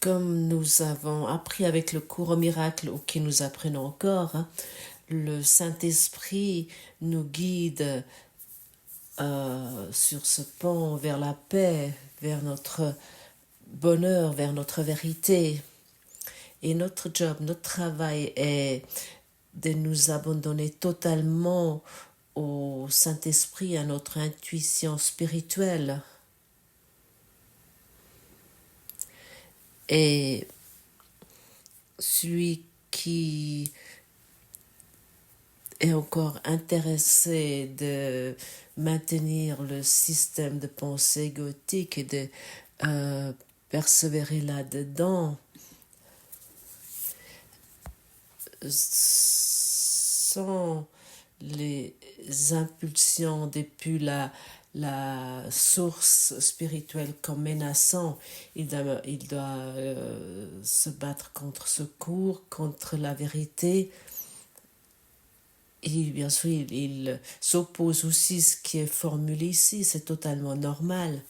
Comme nous avons appris avec le cours au miracle, ou que nous apprenons encore, le Saint-Esprit nous guide sur ce pont vers la paix, vers notre bonheur, vers notre vérité. Et notre job, notre travail est de nous abandonner totalement au Saint-Esprit, à notre intuition spirituelle. Et celui qui est encore intéressé de maintenir le système de pensée gothique et de persévérer là-dedans, sans les impulsions depuis la source spirituelle comme menaçant, il doit se battre contre ce cours, contre la vérité. Et bien sûr, il s'oppose aussi à ce qui est formulé ici, c'est totalement normal.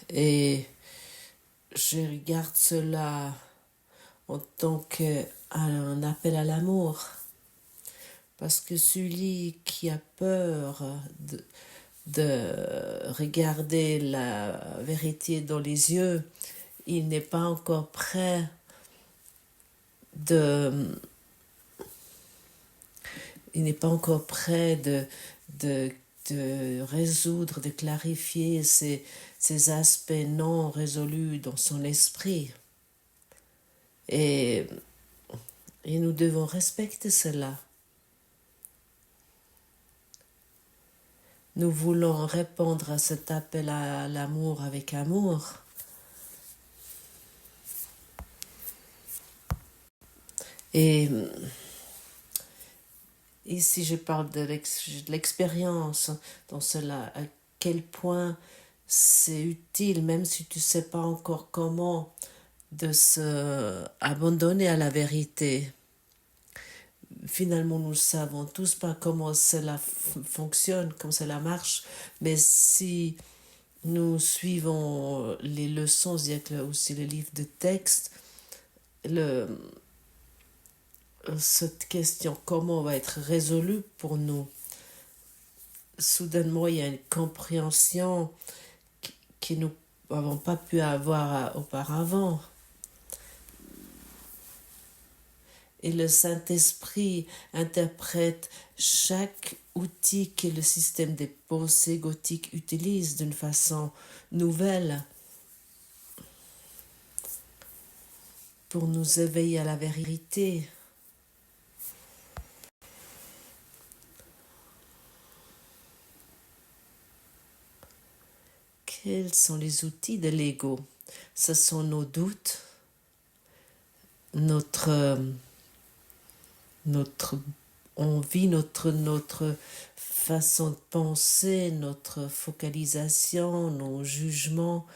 Et je regarde cela en tant qu'un appel à l'amour. Parce que celui qui a peur de regarder la vérité dans les yeux, il n'est pas encore prêt de résoudre, de clarifier ces aspects non résolus dans son esprit. Et nous devons respecter cela. Nous voulons répondre à cet appel à l'amour avec amour. Et ici, je parle de l'expérience dans cela, à quel point c'est utile, même si tu ne sais pas encore comment, de se abandonner à la vérité. Finalement, nous ne savons tous pas comment cela fonctionne, comment cela marche, mais si nous suivons les leçons, il y a aussi les livres de texte, cette question comment va être résolue pour nous. Soudainement, il y a une compréhension que nous n'avons pas pu avoir auparavant. Et le Saint-Esprit interprète chaque outil que le système des pensées gothiques utilise d'une façon nouvelle pour nous éveiller à la vérité. Quels sont les outils de l'ego? Ce sont nos doutes, notre envie, notre façon de penser, notre focalisation, nos jugements,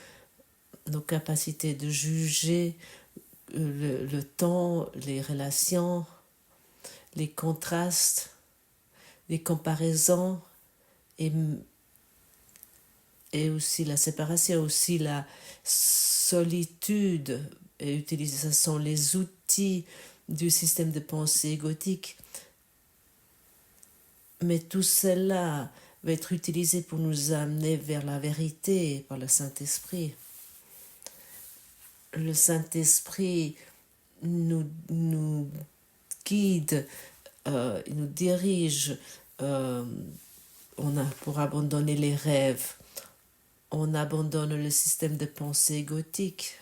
nos capacités de juger, le temps, les relations, les contrastes, les comparaisons et aussi la séparation, aussi la solitude et utilisation, les outils du système de pensée gothique. Mais tout cela va être utilisé pour nous amener vers la vérité par le Saint-Esprit. Le Saint-Esprit nous guide, nous dirige pour abandonner les rêves. On abandonne le système de pensée gothique,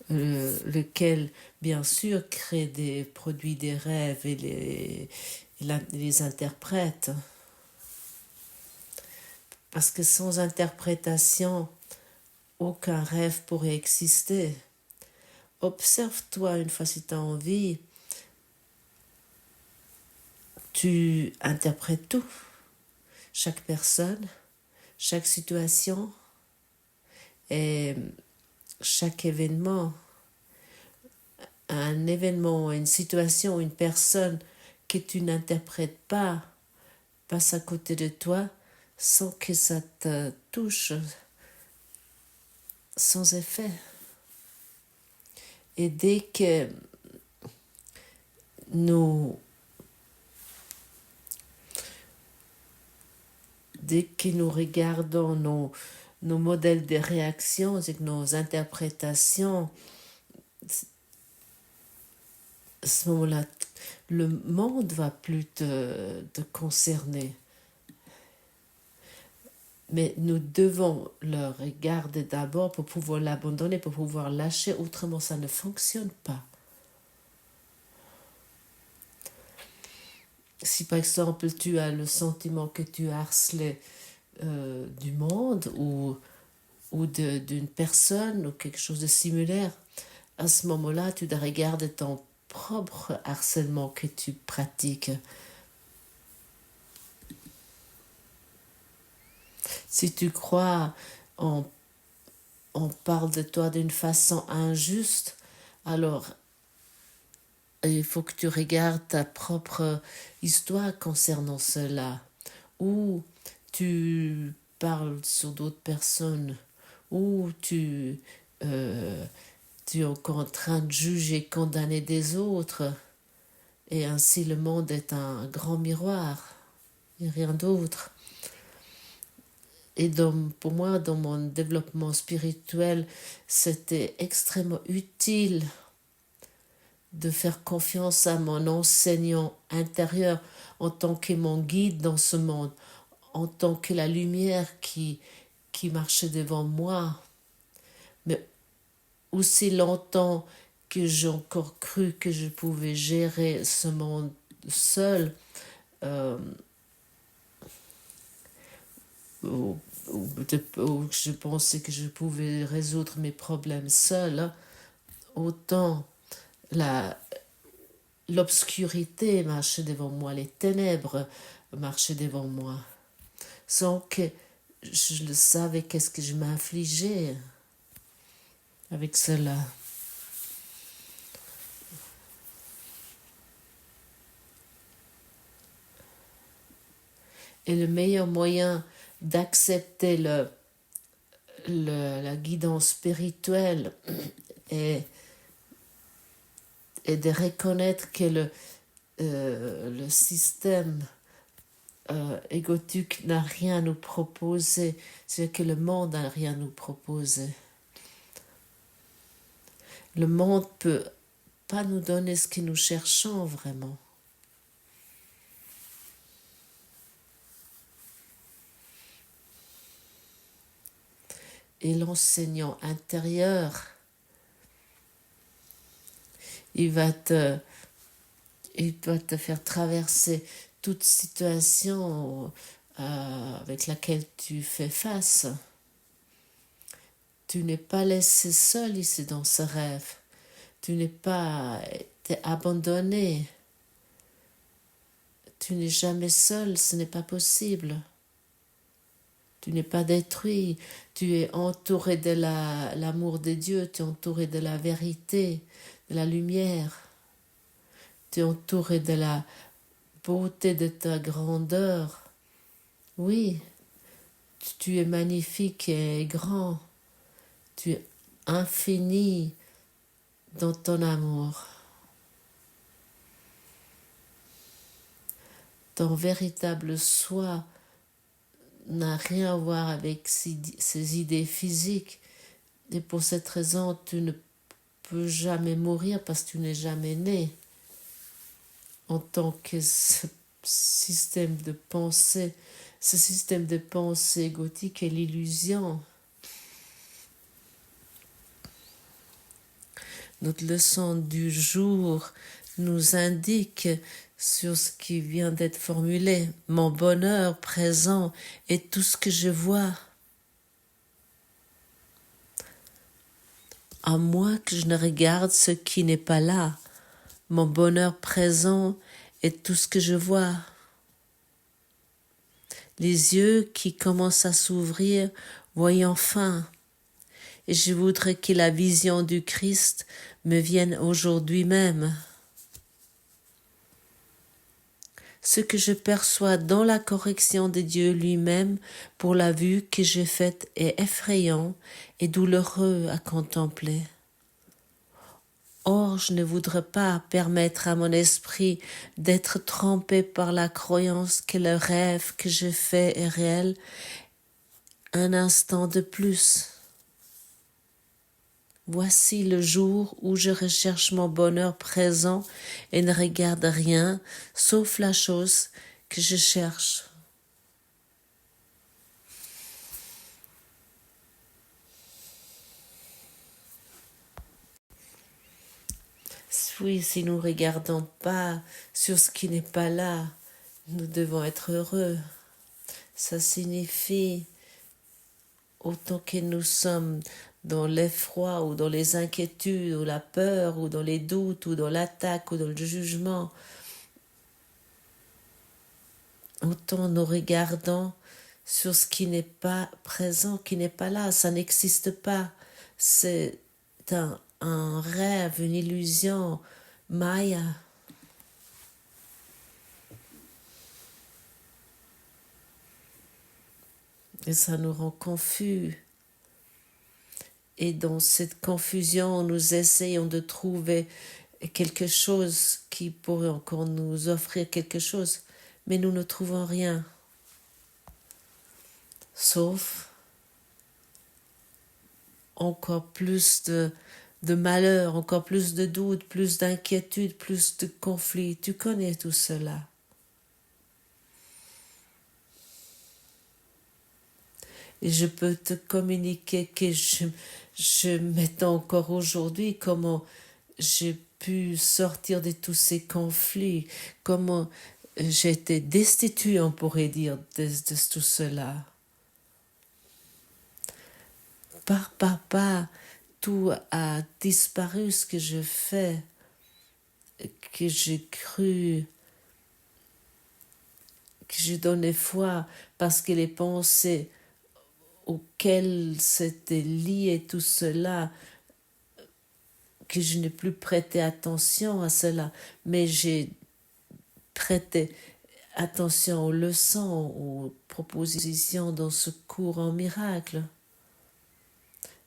lequel, bien sûr, crée des produits des rêves et les interprète. Parce que sans interprétation, aucun rêve pourrait exister. Observe-toi une fois si tu as envie. Tu interprètes tout. Chaque personne, chaque situation et chaque événement. Un événement, une situation, une personne que tu n'interprètes pas passe à côté de toi, sans que ça te touche, sans effet. Et dès que nous regardons nos modèles de réaction, c'est que nos interprétations, à ce moment-là, le monde va plus te concerner. Mais nous devons le regarder d'abord pour pouvoir l'abandonner, pour pouvoir lâcher, autrement ça ne fonctionne pas. Si par exemple tu as le sentiment que tu es harcelé du monde ou d'une personne ou quelque chose de similaire, à ce moment-là, tu dois regarder ton propre harcèlement que tu pratiques. Si tu crois on parle de toi d'une façon injuste, alors il faut que tu regardes ta propre histoire concernant cela. Ou tu parles sur d'autres personnes, ou tu es encore en train de juger, condamner des autres. Et ainsi le monde est un grand miroir, et rien d'autre. Et pour moi, dans mon développement spirituel, c'était extrêmement utile de faire confiance à mon enseignant intérieur en tant que mon guide dans ce monde, en tant que la lumière qui marchait devant moi. Mais aussi longtemps que j'ai encore cru que je pouvais gérer ce monde seul, ou je pensais que je pouvais résoudre mes problèmes seul, autant l'obscurité marchait devant moi, les ténèbres marchaient devant moi, sans que je le savais qu'est-ce que je m'infligeais avec cela. Et le meilleur moyen d'accepter la guidance spirituelle est de reconnaître que le système égotique n'a rien à nous proposer, c'est que le monde n'a rien à nous proposer. Le monde ne peut pas nous donner ce que nous cherchons vraiment. Et l'enseignant intérieur, il va te faire traverser toute situation avec laquelle tu fais face. Tu n'es pas laissé seul ici dans ce rêve. Tu n'es pas abandonné. Tu n'es jamais seul, ce n'est pas possible. Tu n'es pas détruit, tu es entouré de l'amour de Dieu, tu es entouré de la vérité, de la lumière. Tu es entouré de la beauté de ta grandeur. Oui, tu es magnifique et grand. Tu es infini dans ton amour. Ton véritable soi n'a rien à voir avec ces idées physiques. Et pour cette raison, tu ne peux jamais mourir parce que tu n'es jamais né. En tant que ce système de pensée égotique est l'illusion. Notre leçon du jour nous indique sur ce qui vient d'être formulé. Mon bonheur présent est tout ce que je vois. À moins que je ne regarde ce qui n'est pas là. Mon bonheur présent est tout ce que je vois. Les yeux qui commencent à s'ouvrir voient enfin. Et je voudrais que la vision du Christ me vienne aujourd'hui même. ce que je perçois dans la correction de Dieu lui-même pour la vue que j'ai faite est effrayant et douloureux à contempler. Or, je ne voudrais pas permettre à mon esprit d'être trompé par la croyance que le rêve que je fais est réel un instant de plus. Voici le jour où je recherche mon bonheur présent et ne regarde rien sauf la chose que je cherche. Oui, si nous ne regardons pas sur ce qui n'est pas là, nous devons être heureux. Ça signifie, autant que nous sommes dans l'effroi ou dans les inquiétudes ou la peur ou dans les doutes ou dans l'attaque ou dans le jugement, autant nous regardons sur ce qui n'est pas présent, qui n'est pas là, ça n'existe pas. C'est un rêve, une illusion, Maya. Et ça nous rend confus. Et dans cette confusion, nous essayons de trouver quelque chose qui pourrait encore nous offrir quelque chose, mais nous ne trouvons rien. Sauf encore plus de malheur, encore plus de doutes, plus d'inquiétude, plus de conflits. Tu connais tout cela. Et je peux te communiquer que je m'étends encore aujourd'hui comment j'ai pu sortir de tous ces conflits, comment j'ai été destituée, on pourrait dire, de tout cela. Par, tout a disparu ce que je fais, que j'ai cru, que j'ai donné foi, parce que les pensées auxquelles c'était lié tout cela, que je n'ai plus prêté attention à cela, mais j'ai prêté attention aux leçons, aux propositions dans ce cours en miracle.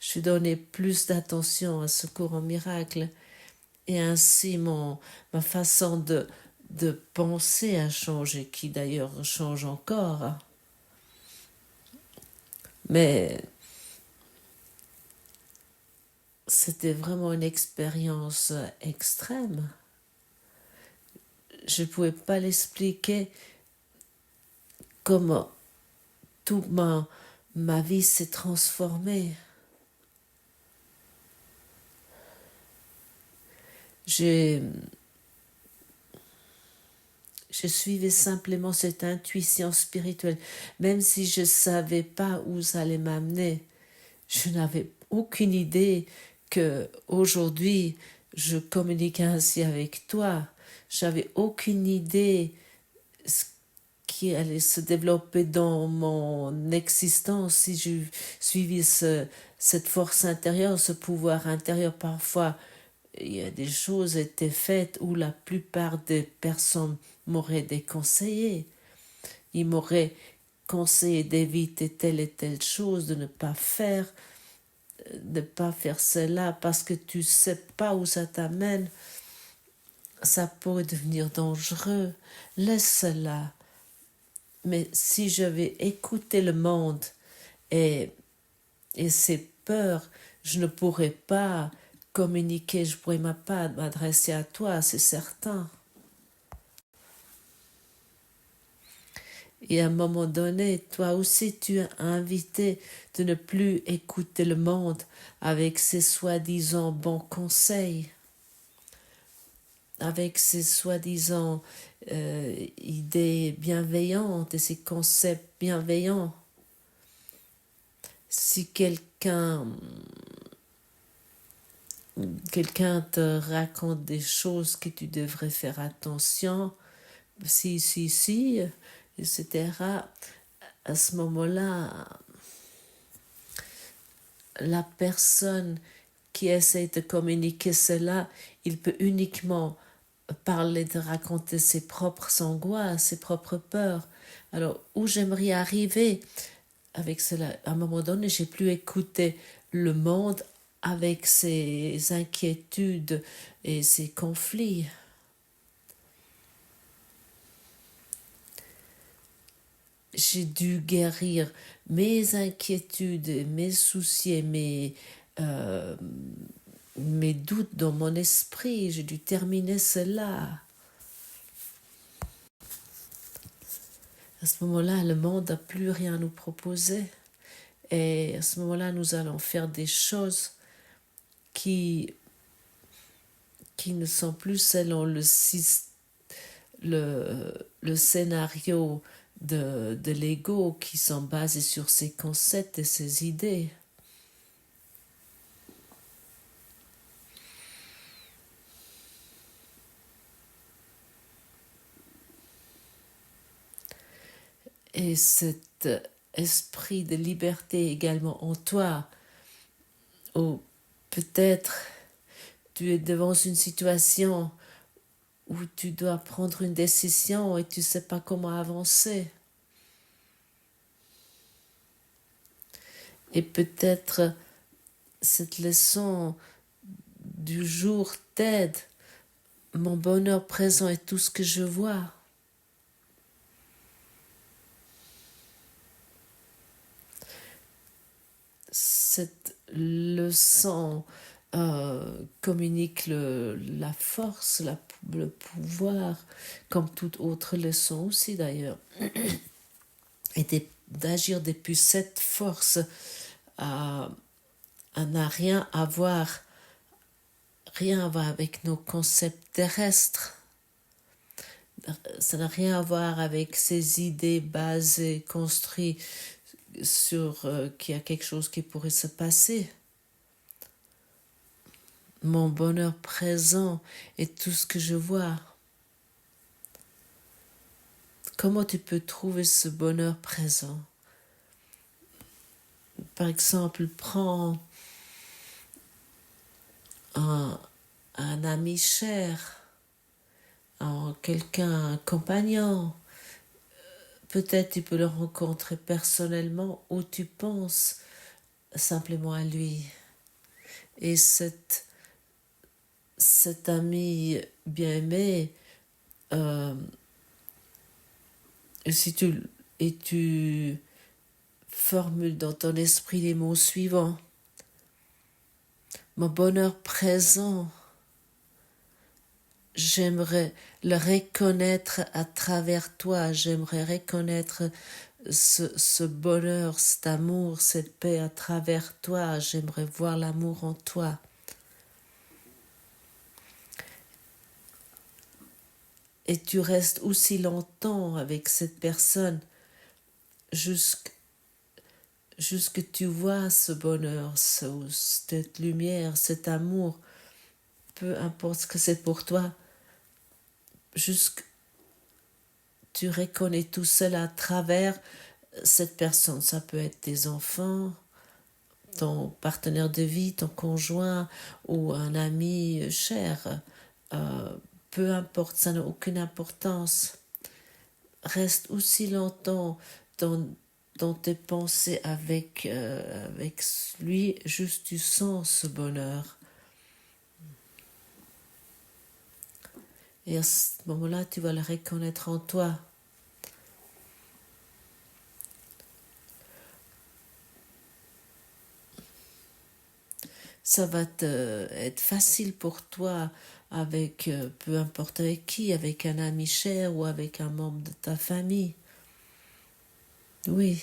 Je donnais plus d'attention à ce cours en miracle et ainsi ma façon de penser a changé, qui d'ailleurs change encore. Mais c'était vraiment une expérience extrême. Je ne pouvais pas l'expliquer comment toute ma vie s'est transformée. Je suivais simplement cette intuition spirituelle, même si je ne savais pas où ça allait m'amener. Je n'avais aucune idée que aujourd'hui je communique ainsi avec toi. J'avais aucune idée ce qui allait se développer dans mon existence si je suivais cette force intérieure, ce pouvoir intérieur. Parfois, il y a des choses qui étaient faites où la plupart des personnes m'auraient déconseillé. Ils m'auraient conseillé d'éviter telle et telle chose, de ne pas faire cela parce que tu ne sais pas où ça t'amène. Ça pourrait devenir dangereux. Laisse cela. Mais si je vais écouter le monde et ses peurs, je ne pourrais pas communiquer, je ne pourrais pas m'adresser à toi, c'est certain. Et à un moment donné, toi aussi, tu es invité de ne plus écouter le monde avec ses soi-disant bons conseils, avec ses soi-disant idées bienveillantes et ses concepts bienveillants. Si quelqu'un te raconte des choses que tu devrais faire attention, si, etc., à ce moment-là, la personne qui essaie de communiquer cela, il peut uniquement parler, de raconter ses propres angoisses, ses propres peurs. Alors, où j'aimerais arriver avec cela, à un moment donné, j'ai plus écouté le monde avec ses inquiétudes et ses conflits. J'ai dû guérir mes inquiétudes, mes soucis, euh, mes doutes dans mon esprit. J'ai dû terminer cela. À ce moment-là, le monde n'a plus rien à nous proposer. Et à ce moment-là, nous allons faire des choses qui ne sont plus selon le scénario de l'ego, qui sont basés sur ses concepts et ses idées. Et cet esprit de liberté également en toi, ou peut-être tu es devant une situation où tu dois prendre une décision et tu ne sais pas comment avancer. Et peut-être cette leçon du jour t'aide. Mon bonheur présent est tout ce que je vois. Cette leçon communique la force, le pouvoir, comme toute autre leçon aussi d'ailleurs, et d'agir depuis cette force n'a rien à voir avec nos concepts terrestres. Ça n'a rien à voir avec ces idées basées, construites sur qu'il y a quelque chose qui pourrait se passer. Mon bonheur présent est tout ce que je vois. Comment tu peux trouver ce bonheur présent? Par exemple, prends un ami cher, quelqu'un, un compagnon. Peut-être tu peux le rencontrer personnellement ou tu penses simplement à lui. Et cet ami bien-aimé, si tu formules dans ton esprit les mots suivants: mon bonheur présent, j'aimerais le reconnaître à travers toi, j'aimerais reconnaître ce bonheur, cet amour, cette paix à travers toi, j'aimerais voir l'amour en toi. Et tu restes aussi longtemps avec cette personne jusqu'à que tu vois ce bonheur, cette lumière, cet amour, peu importe ce que c'est pour toi, jusqu'à tu reconnais tout cela à travers cette personne. Ça peut être tes enfants, ton partenaire de vie, ton conjoint ou un ami cher. Peu importe, ça n'a aucune importance. Reste aussi longtemps dans tes pensées avec lui, juste tu sens ce bonheur. Et à ce moment-là, tu vas le reconnaître en toi. Ça va être facile pour toi avec peu importe avec qui, avec un ami cher ou avec un membre de ta famille. Oui,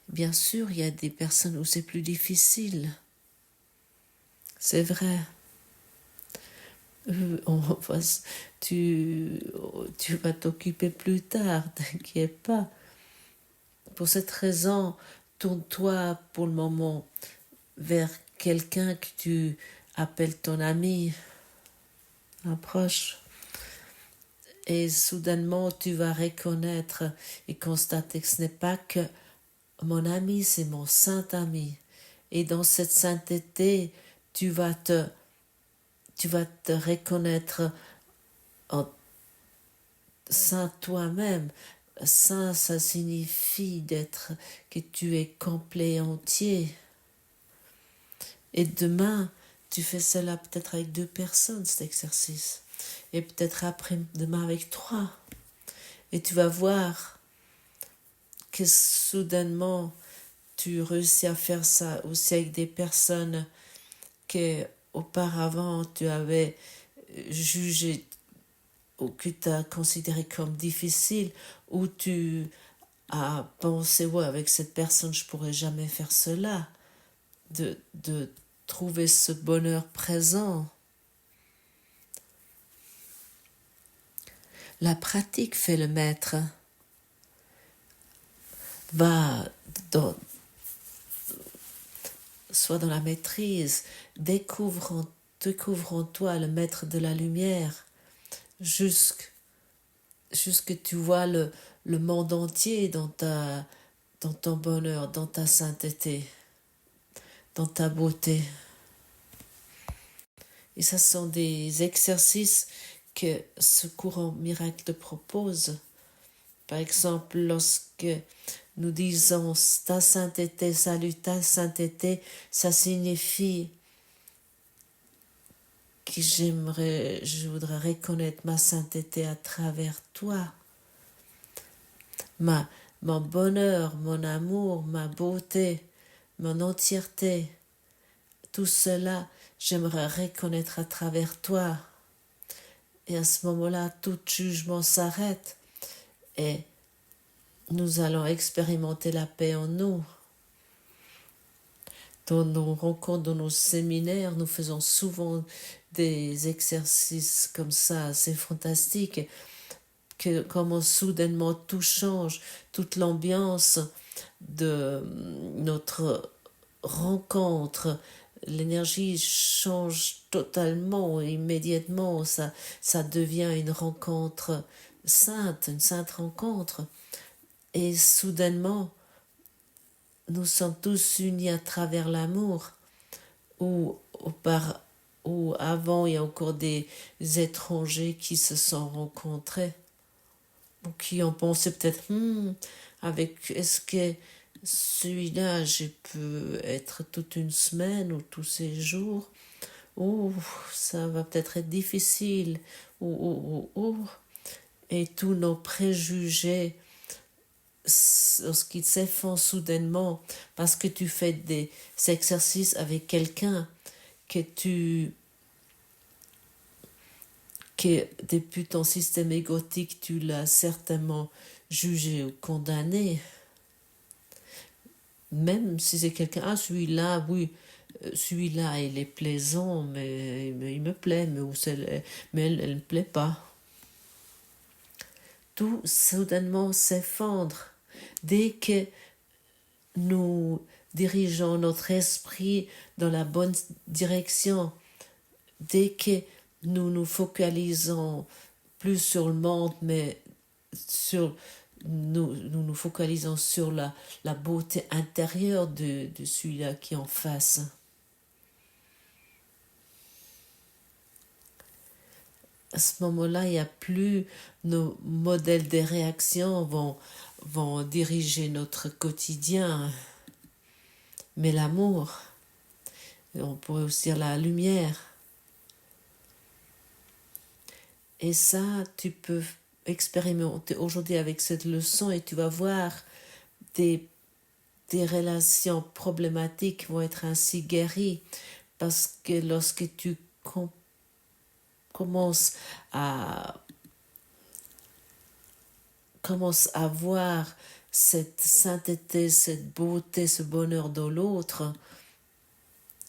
bien sûr, il y a des personnes où c'est plus difficile. C'est vrai. Tu vas t'occuper plus tard, t'inquiète pas. Pour cette raison, tourne-toi pour le moment vers quelqu'un que tu appelles ton ami, un proche. Et soudainement, tu vas reconnaître et constater que ce n'est pas que mon ami, c'est mon saint ami. Et dans cette sainteté, tu vas te tu vas te reconnaître en saint toi-même. Saint, ça signifie que tu es complet et entier. Et demain, tu fais cela peut-être avec 2 personnes, cet exercice. Et peut-être après-demain avec 3. Et tu vas voir que soudainement, tu réussis à faire ça aussi avec des personnes que auparavant tu avais jugé ou que tu as considéré comme difficile, ou tu as pensé, ouais, avec cette personne, je pourrais jamais faire cela. De trouver ce bonheur présent. La pratique fait le maître. Va soit dans la maîtrise, découvre en toi le maître de la lumière, jusque tu vois le monde entier dans ton bonheur, dans ta sainteté, dans ta beauté. Et ça sont des exercices que ce courant miracle te propose. Par exemple, lorsque nous disons ta sainteté, salut ta sainteté, ça signifie que je voudrais reconnaître ma sainteté à travers toi. Mon bonheur, mon amour, ma beauté, mon entièreté, tout cela, j'aimerais reconnaître à travers toi. Et à ce moment-là, tout jugement s'arrête et nous allons expérimenter la paix en nous. Dans nos rencontres, dans nos séminaires, nous faisons souvent des exercices comme ça, c'est fantastique, que comment soudainement tout change, toute l'ambiance de notre rencontre, l'énergie change totalement, immédiatement, ça devient une rencontre sainte, une sainte rencontre. Et soudainement, nous sommes tous unis à travers l'amour, ou avant il y a encore des étrangers qui se sont rencontrés, ou qui ont pensé peut-être, est-ce que celui-là, je peux être toute une semaine ou tous ces jours, ou ça va peut-être être difficile, et tous nos préjugés, lorsqu'ils s'effondrent soudainement parce que tu fais des exercices avec quelqu'un que depuis ton système égotique tu l'as certainement jugé ou condamné, même si c'est quelqu'un, celui-là, oui, celui-là il est plaisant, mais il me plaît, mais elle ne plaît pas. Tout soudainement s'effondre dès que nous dirigeons notre esprit dans la bonne direction, dès que nous nous focalisons plus sur le monde, mais nous focalisons sur la beauté intérieure de celui-là qui est en face. À ce moment-là, il n'y a plus nos modèles de réaction vont diriger notre quotidien, mais l'amour, on pourrait aussi dire la lumière. Et ça, tu peux expérimenter aujourd'hui avec cette leçon et tu vas voir des relations problématiques vont être ainsi guéries, parce que lorsque tu commences à voir cette sainteté, cette beauté, ce bonheur dans l'autre,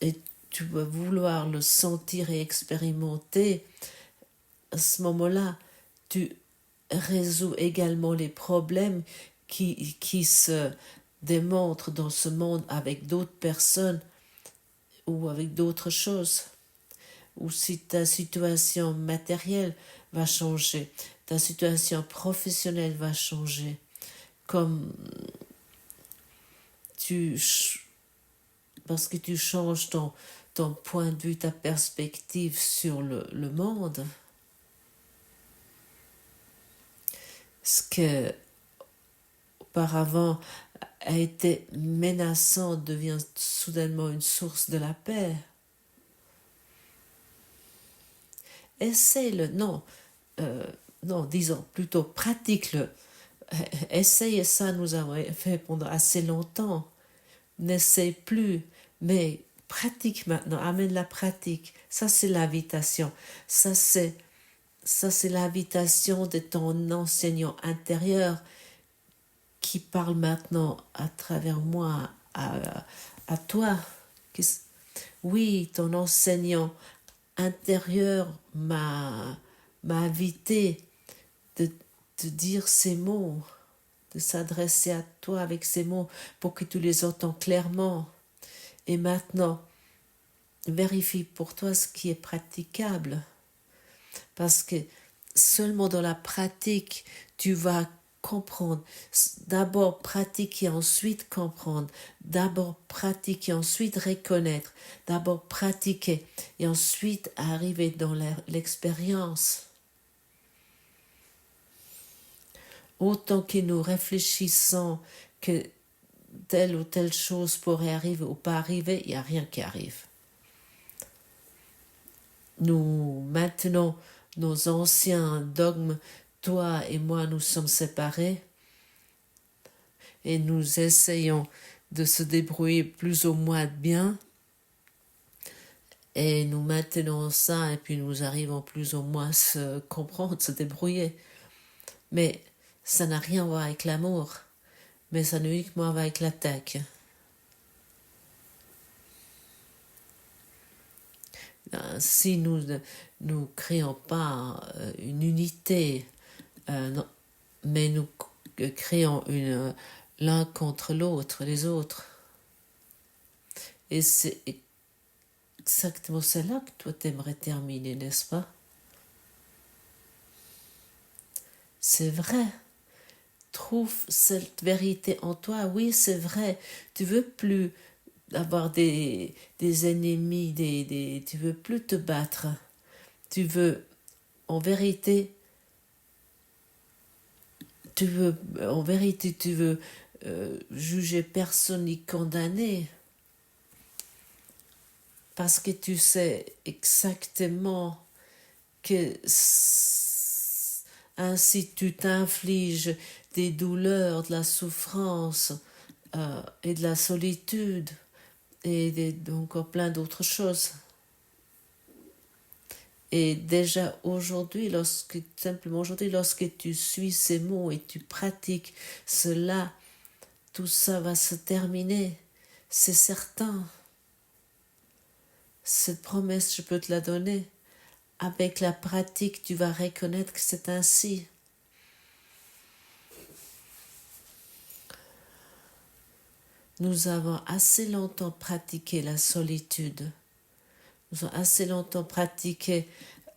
et tu vas vouloir le sentir et expérimenter, à ce moment-là, tu résous également les problèmes qui se démontrent dans ce monde avec d'autres personnes ou avec d'autres choses. Ou si ta situation matérielle va changer, ta situation professionnelle va changer, comme parce que tu changes ton point de vue, ta perspective sur le monde. Ce que auparavant a été menaçant devient soudainement une source de la paix. Essaye-le, non, disons plutôt pratique-le. Essaye ça, nous avons fait pendant assez longtemps. N'essaye plus, mais pratique maintenant, amène la pratique. Ça, c'est l'invitation. Ça, c'est l'invitation de ton enseignant intérieur qui parle maintenant à travers moi, à toi. Oui, ton enseignant intérieur m'a invité de dire ces mots, de s'adresser à toi avec ces mots pour que tu les entends clairement. Et maintenant, vérifie pour toi ce qui est praticable. Parce que seulement dans la pratique, tu vas comprendre. D'abord pratiquer, ensuite comprendre. D'abord pratiquer, ensuite reconnaître. D'abord pratiquer et ensuite arriver dans l'expérience. Autant que nous réfléchissons que telle ou telle chose pourrait arriver ou pas arriver, il n'y a rien qui arrive. Nous maintenons nos anciens dogmes, toi et moi nous sommes séparés et nous essayons de se débrouiller plus ou moins bien et nous maintenons ça et puis nous arrivons plus ou moins à se comprendre, se débrouiller. Mais ça n'a rien à voir avec l'amour, mais ça n'a uniquement à voir avec l'attaque. Si nous ne créons pas une unité, non, mais nous créons l'un contre l'autre, les autres. Et c'est exactement cela que toi t'aimerais terminer, n'est-ce pas? C'est vrai. Trouve cette vérité en toi. Oui, c'est vrai. Tu veux plus avoir des ennemis, tu veux plus te battre. Tu veux, en vérité, tu veux juger personne ni condamner. Parce que tu sais exactement que ainsi tu t'infliges des douleurs, de la souffrance et de la solitude et encore plein d'autres choses. Et déjà aujourd'hui, lorsque tu suis ces mots et tu pratiques cela, tout ça va se terminer, c'est certain. Cette promesse, je peux te la donner. Avec la pratique, tu vas reconnaître que c'est ainsi. Nous avons assez longtemps pratiqué la solitude. Nous avons assez longtemps pratiqué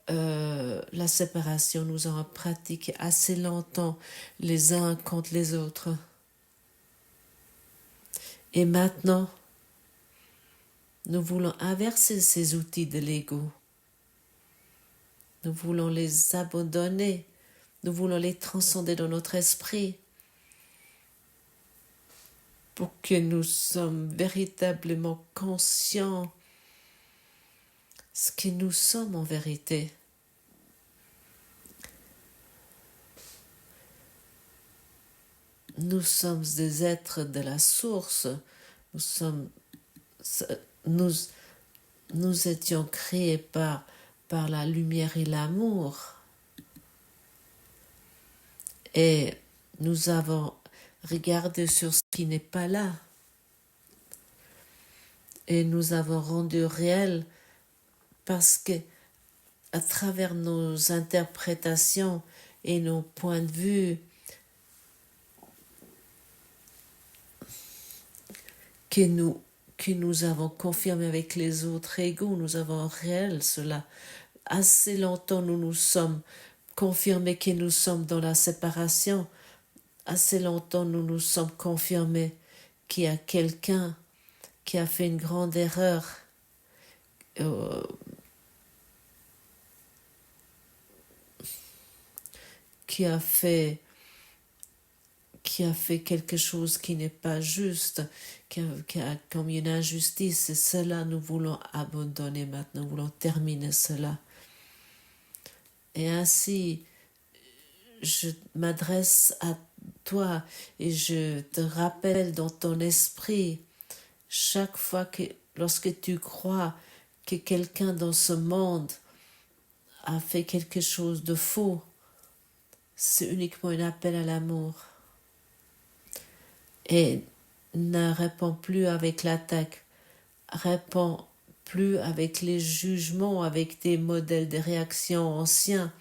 la séparation. Nous avons pratiqué assez longtemps les uns contre les autres. Et maintenant, nous voulons inverser ces outils de l'ego. Nous voulons les abandonner. Nous voulons les transcender dans notre esprit pour que nous sommes véritablement conscients ce que nous sommes en vérité. Nous sommes des êtres de la source. Nous étions créés par la lumière et l'amour. Et nous avons regardé sur ce qui n'est pas là. Et nous avons rendu réel parce que à travers nos interprétations et nos points de vue, que nous avons confirmé avec les autres égaux, nous avons réel cela. Assez longtemps nous nous sommes confirmés que nous sommes dans la séparation. Assez longtemps nous nous sommes confirmés qu'il y a quelqu'un qui a fait une grande erreur, euh, qui a fait quelque chose qui n'est pas juste, qui a commis une injustice, et cela nous voulons abandonner maintenant, nous voulons terminer cela. Et ainsi, je m'adresse à toi et je te rappelle dans ton esprit, chaque fois lorsque tu crois que quelqu'un dans ce monde a fait quelque chose de faux, c'est uniquement un appel à l'amour. Et ne réponds plus avec l'attaque, réponds plus avec les jugements, avec des modèles de réaction anciens,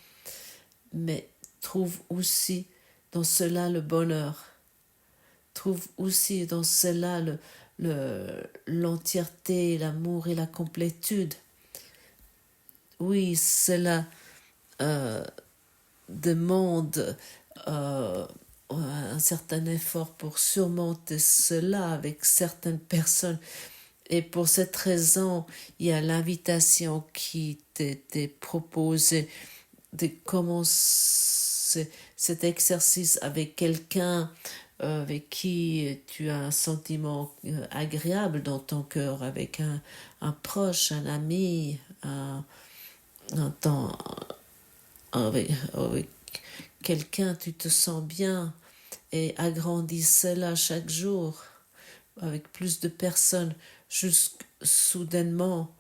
mais trouve aussi dans cela le bonheur. Trouve aussi dans cela l'entièreté, l'amour et la complétude. Oui, cela demande un certain effort pour surmonter cela avec certaines personnes. Et pour cette raison, il y a l'invitation qui t'était proposée de commencer cet exercice avec quelqu'un avec qui tu as un sentiment agréable dans ton cœur, avec un proche, un ami, avec quelqu'un, tu te sens bien, et agrandis cela chaque jour avec plus de personnes, jusqu'à soudainement,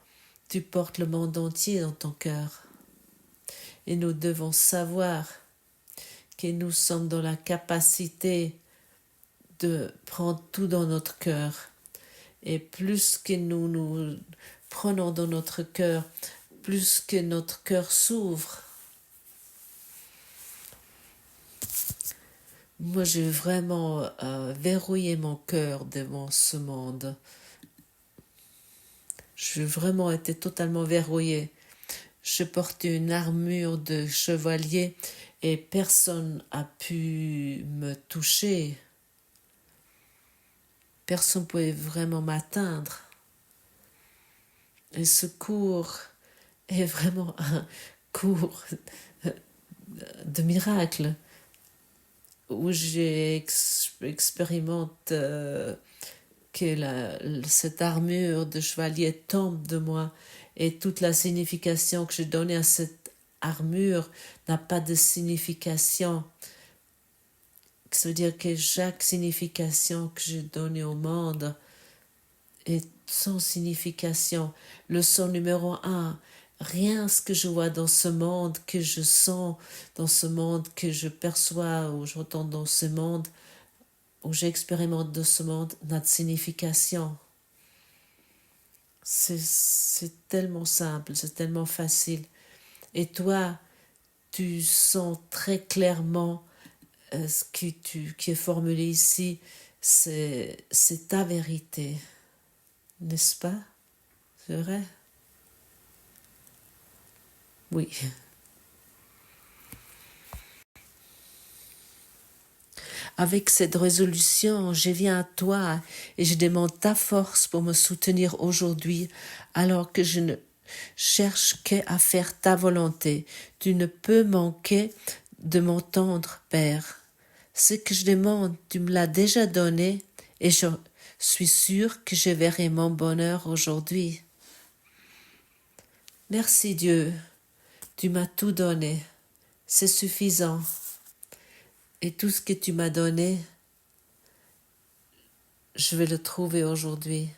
tu portes le monde entier dans ton cœur. Et nous devons savoir que nous sommes dans la capacité de prendre tout dans notre cœur. Et plus que nous prenons dans notre cœur, plus que notre cœur s'ouvre. Moi, j'ai vraiment verrouillé mon cœur devant ce monde. J'ai vraiment été totalement verrouillée. Je portais une armure de chevalier et personne n'a pu me toucher. Personne ne pouvait vraiment m'atteindre. Et ce cours est vraiment un cours de miracle où j'expérimente que cette armure de chevalier tombe de moi, et toute la signification que j'ai donnée à cette armure n'a pas de signification. Ça veut dire que chaque signification que j'ai donnée au monde est sans signification. Leçon numéro 1, rien ce que je vois dans ce monde, que je sens dans ce monde, que je perçois ou j'entends dans ce monde, ou j'expérimente de ce monde, n'a de signification. C'est tellement simple, c'est tellement facile. Et toi, tu sens très clairement ce qui est formulé ici, c'est ta vérité. N'est-ce pas? C'est vrai? Oui. Avec cette résolution, je viens à toi et je demande ta force pour me soutenir aujourd'hui, alors que je ne cherche qu'à faire ta volonté. Tu ne peux manquer de m'entendre, Père. Ce que je demande, tu me l'as déjà donné, et je suis sûre que je verrai mon bonheur aujourd'hui. Merci Dieu, tu m'as tout donné, c'est suffisant. Et tout ce que tu m'as donné, je vais le trouver aujourd'hui.